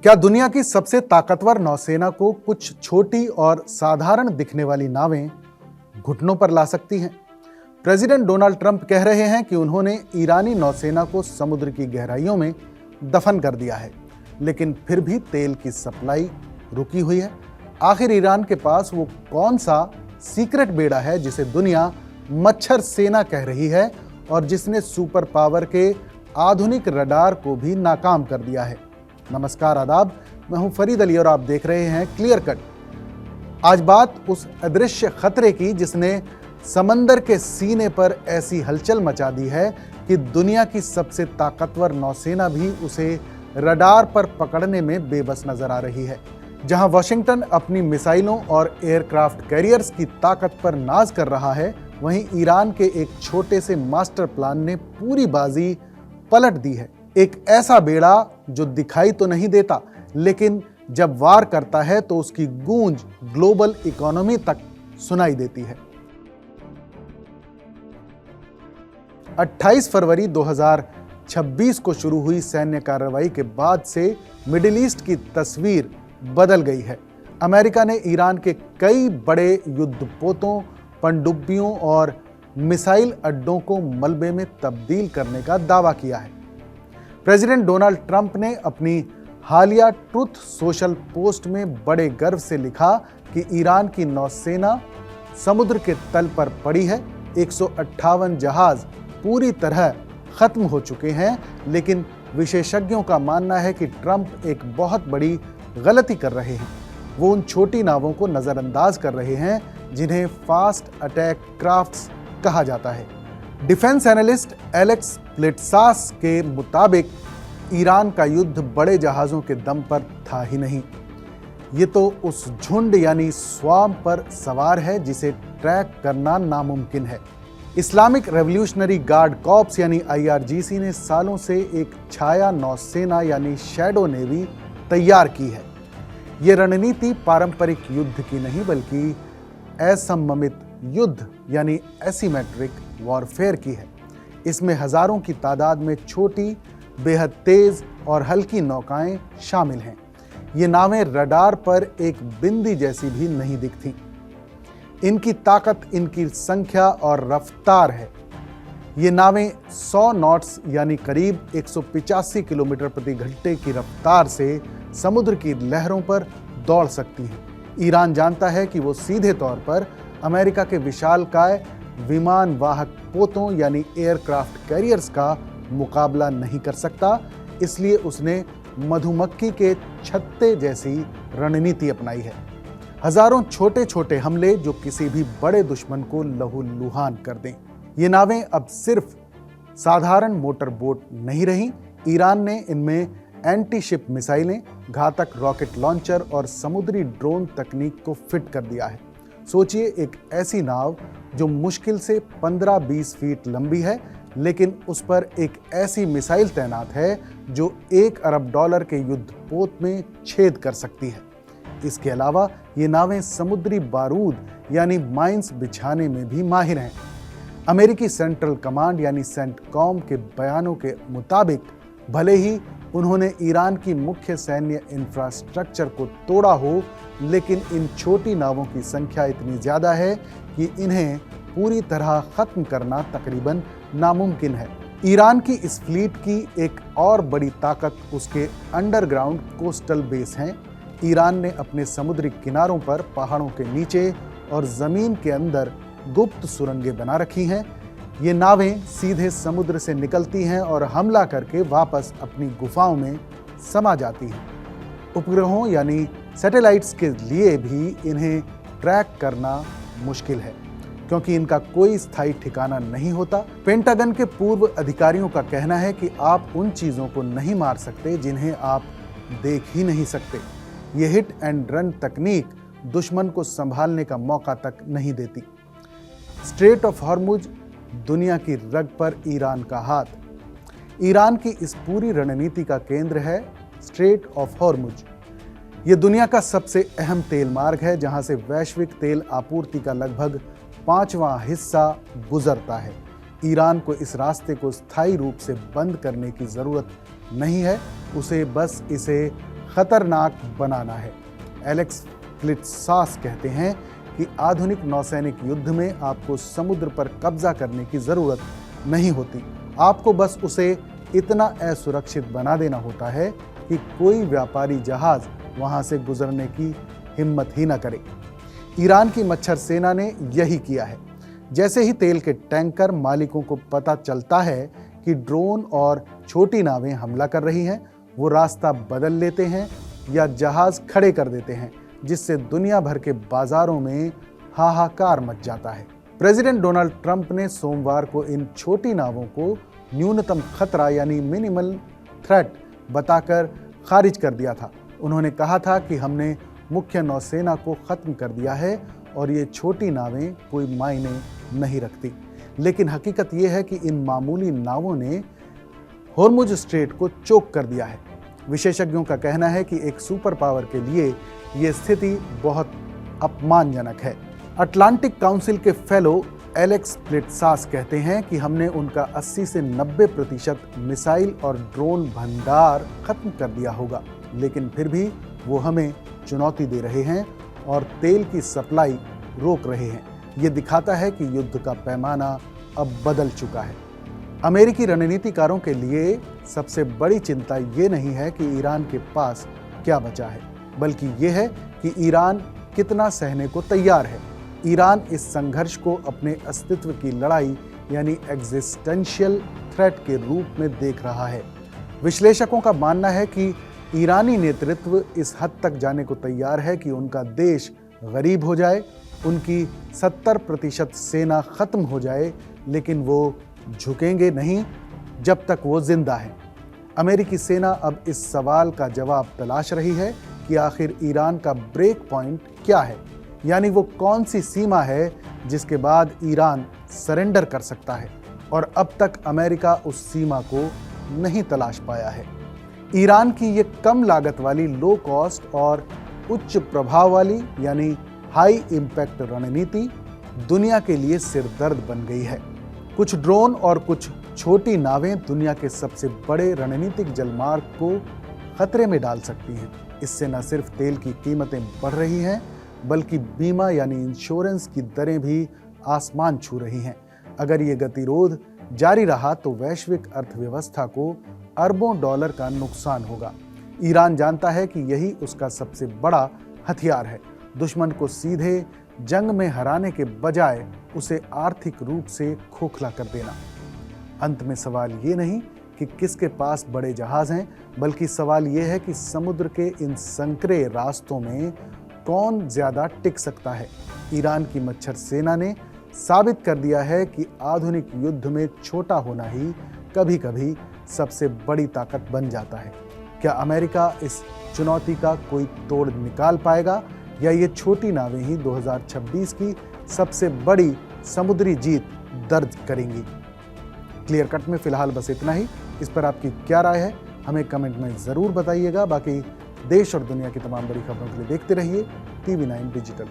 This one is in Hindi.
क्या दुनिया की सबसे ताकतवर नौसेना को कुछ छोटी और साधारण दिखने वाली नावें घुटनों पर ला सकती हैं? प्रेसिडेंट डोनाल्ड ट्रंप कह रहे हैं कि उन्होंने ईरानी नौसेना को समुद्र की गहराइयों में दफन कर दिया है, लेकिन फिर भी तेल की सप्लाई रुकी हुई है। आखिर ईरान के पास वो कौन सा सीक्रेट बेड़ा है जिसे दुनिया मच्छर सेना कह रही है और जिसने सुपर पावर के आधुनिक रडार को भी नाकाम कर दिया है? नमस्कार, आदाब। मैं हूं फरीद अली और आप देख रहे हैं क्लियर कट। आज बात उस अदृश्य खतरे की जिसने समंदर के सीने पर ऐसी हलचल मचा दी है कि दुनिया की सबसे ताकतवर नौसेना भी उसे रडार पर पकड़ने में बेबस नजर आ रही है। जहां वॉशिंगटन अपनी मिसाइलों और एयरक्राफ्ट कैरियर्स की ताकत पर नाज कर रहा है, वहीं ईरान के एक छोटे से मास्टर प्लान ने पूरी बाजी पलट दी है। एक ऐसा बेड़ा जो दिखाई तो नहीं देता, लेकिन जब वार करता है तो उसकी गूंज ग्लोबल इकोनॉमी तक सुनाई देती है। 28 फरवरी 2026 को शुरू हुई सैन्य कार्रवाई के बाद से मिडिल ईस्ट की तस्वीर बदल गई है। अमेरिका ने ईरान के कई बड़े युद्धपोतों, पनडुब्बियों और मिसाइल अड्डों को मलबे में तब्दील करने का दावा किया है। प्रेसिडेंट डोनाल्ड ट्रंप ने अपनी हालिया ट्रुथ सोशल पोस्ट में बड़े गर्व से लिखा कि ईरान की नौसेना समुद्र के तल पर पड़ी है। 158 जहाज पूरी तरह खत्म हो चुके हैं, लेकिन विशेषज्ञों का मानना है कि ट्रंप एक बहुत बड़ी गलती कर रहे हैं। वो उन छोटी नावों को नजरअंदाज कर रहे हैं जिन्हें फास्ट अटैक क्राफ्ट्स कहा जाता है। डिफेंस एनालिस्ट एलेक्स प्लेटसास के मुताबिक ईरान का युद्ध बड़े जहाज़ों के दम पर था ही नहीं, ये तो उस झुंड यानी स्वाम पर सवार है जिसे ट्रैक करना नामुमकिन है। इस्लामिक रेवोल्यूशनरी गार्ड कॉर्प्स यानी IRGC ने सालों से एक छाया नौसेना यानी शैडो नेवी तैयार की है। ये रणनीति पारंपरिक युद्ध की नहीं बल्कि असममित युद्ध यानी एसिमेट्रिक वॉरफेयर की है। इसमें हजारों की तादाद में छोटी, बेहद तेज और हल्की नौकाएं शामिल हैं। ये नावें रडार पर एक बिंदी जैसी भी नहीं दिखती। इनकी ताकत इनकी संख्या और रफ्तार है। ये नावें 100 नॉट्स यानी करीब 185 किलोमीटर प्रति घंटे की रफ्तार से समुद्र की लहरों पर दौड़ सकती हैं। ईरान जानता है कि वो सीधे तौर पर अमेरिका के विशालकाय विमान वाहक पोतों यानी एयरक्राफ्ट कैरियर्स का मुकाबला नहीं कर सकता, इसलिए उसने मधुमक्खी के छत्ते जैसी रणनीति अपनाई है। हजारों छोटे छोटे हमले जो किसी भी बड़े दुश्मन को लहूलुहान कर दें। ये नावें अब सिर्फ साधारण मोटर बोट नहीं रहीं। ईरान ने इनमें एंटी शिप मिसाइलें, घातक रॉकेट लॉन्चर और समुद्री ड्रोन तकनीक को फिट कर दिया है। सोचिए, एक ऐसी नाव जो मुश्किल से 15-20 फीट लंबी है, लेकिन उस पर एक ऐसी मिसाइल तैनात है जो $1 अरब के युद्धपोत में छेद कर सकती है। इसके अलावा ये नावें समुद्री बारूद यानी माइंस बिछाने में भी माहिर हैं। अमेरिकी सेंट्रल कमांड यानी सेंटकॉम के बयानों के मुताबिक भले ही उन्होंने ईरान की मुख्य सैन्य इंफ्रास्ट्रक्चर को तोड़ा हो, लेकिन इन छोटी नावों की संख्या इतनी ज्यादा है कि इन्हें पूरी तरह खत्म करना तकरीबन नामुमकिन है। ईरान की इस फ्लीट की एक और बड़ी ताकत उसके अंडरग्राउंड कोस्टल बेस हैं। ईरान ने अपने समुद्री किनारों पर, पहाड़ों के नीचे और जमीन के अंदर गुप्त सुरंगें बना रखी हैं। ये नावें सीधे समुद्र से निकलती हैं और हमला करके वापस अपनी गुफाओं में समा जाती हैं। उपग्रहों यानी सैटेलाइट्स के लिए भी इन्हें ट्रैक करना मुश्किल है, क्योंकि इनका कोई स्थायी ठिकाना नहीं होता। पेंटागन के पूर्व अधिकारियों का कहना है कि आप उन चीज़ों को नहीं मार सकते जिन्हें आप देख ही नहीं सकते। ये हिट एंड रन तकनीक दुश्मन को संभालने का मौका तक नहीं देती। स्ट्रेट ऑफ हॉर्मुज, दुनिया की रग पर ईरान का हाथ। ईरान की इस पूरी रणनीति का केंद्र है स्ट्रेट ऑफ हॉर्मुज। ये दुनिया का सबसे अहम तेल मार्ग है, जहां से वैश्विक तेल आपूर्ति का लगभग 5वां हिस्सा गुजरता है। ईरान को इस रास्ते को स्थायी रूप से बंद करने की जरूरत नहीं है, उसे बस इसे खतरनाक बनाना है। एलेक्स क्लिटसास कहते हैं कि आधुनिक नौसैनिक युद्ध में आपको समुद्र पर कब्जा करने की जरूरत नहीं होती, आपको बस उसे इतना असुरक्षित बना देना होता है कि कोई व्यापारी जहाज वहां से गुजरने की हिम्मत ही न करे। ईरान की मच्छर सेना ने यही किया है। जैसे ही तेल के टैंकर मालिकों को पता चलता है कि ड्रोन और छोटी नावें हमला कर रही हैं, वो रास्ता बदल लेते हैं या जहाज खड़े कर देते हैं, जिससे दुनिया भर के बाजारों में हाहाकार मच जाता है। प्रेसिडेंट डोनाल्ड ट्रंप ने सोमवार को इन छोटी नावों को न्यूनतम खतरा यानी मिनिमल थ्रेट बताकर खारिज कर दिया था। उन्होंने कहा था कि हमने मुख्य नौसेना को खत्म कर दिया है और ये छोटी नावें कोई मायने नहीं रखती। लेकिन हकीकत ये है कि इन मामूली नावों ने हॉर्मुज स्ट्रेट को चोक कर दिया है। विशेषज्ञों का कहना है कि एक सुपर पावर के लिए ये स्थिति बहुत अपमानजनक है। अटलांटिक काउंसिल के फेलो एलेक्स क्लिटसास कहते हैं कि हमने उनका 80 से 90% मिसाइल और ड्रोन भंडार खत्म कर दिया होगा, लेकिन फिर भी वो हमें चुनौती दे रहे हैं और तेल की सप्लाई रोक रहे हैं। ये दिखाता है कि युद्ध का पैमाना अब बदल चुका है। अमेरिकी रणनीतिकारों के लिए सबसे बड़ी चिंता ये नहीं है कि ईरान के पास क्या बचा है, बल्कि ये है कि ईरान कितना सहने को तैयार है। ईरान इस संघर्ष को अपने अस्तित्व की लड़ाई यानी एग्जिस्टेंशियल थ्रेट के रूप में देख रहा है। विश्लेषकों का मानना है कि ईरानी नेतृत्व इस हद तक जाने को तैयार है कि उनका देश गरीब हो जाए, उनकी 70% सेना खत्म हो जाए, लेकिन वो झुकेंगे नहीं जब तक वो जिंदा है। अमेरिकी सेना अब इस सवाल का जवाब तलाश रही है कि आखिर ईरान का ब्रेक पॉइंट क्या है, यानी वो कौन सी सीमा है जिसके बाद ईरान सरेंडर कर सकता है, और अब तक अमेरिका उस सीमा को नहीं तलाश पाया है। ईरान की ये कम लागत वाली लो कॉस्ट और उच्च प्रभाव वाली यानी हाई इम्पैक्ट रणनीति दुनिया के लिए सिरदर्द बन गई है। कुछ ड्रोन और कुछ छोटी नावें दुनिया के सबसे बड़े रणनीतिक जलमार्ग को खतरे में डाल सकती हैं। इससे न सिर्फ तेल की कीमतें बढ़ रही हैं, बल्कि बीमा यानी इंश्योरेंस की दरें भी आसमान छू रही हैं। अगर ये गतिरोध जारी रहा तो वैश्विक अर्थव्यवस्था को अरबों डॉलर का नुकसान होगा। ईरान जानता है कि यही उसका सबसे बड़ा हथियार है, दुश्मन को सीधे जंग में हराने के बजाय उसे आर्थिक रूप से खोखला कर देना। अंत में सवाल ये नहीं कि किसके पास बड़े जहाज हैं, बल्कि सवाल ये है कि समुद्र के इन संकरे रास्तों में कौन ज्यादा टिक सकता है। ईरान की मच्छर सेना ने साबित कर दिया है कि आधुनिक युद्ध में छोटा होना ही कभी-कभी सबसे बड़ी ताकत बन जाता है। क्या अमेरिका इस चुनौती का कोई तोड़ निकाल पाएगा, या ये छोटी नावें ही 2026 की सबसे बड़ी समुद्री जीत दर्ज करेंगी? क्लियर कट में फिलहाल बस इतना ही। इस पर आपकी क्या राय है हमें कमेंट में ज़रूर बताइएगा। बाकी देश और दुनिया की तमाम बड़ी खबरों के लिए देखते रहिए TV9 डिजिटल।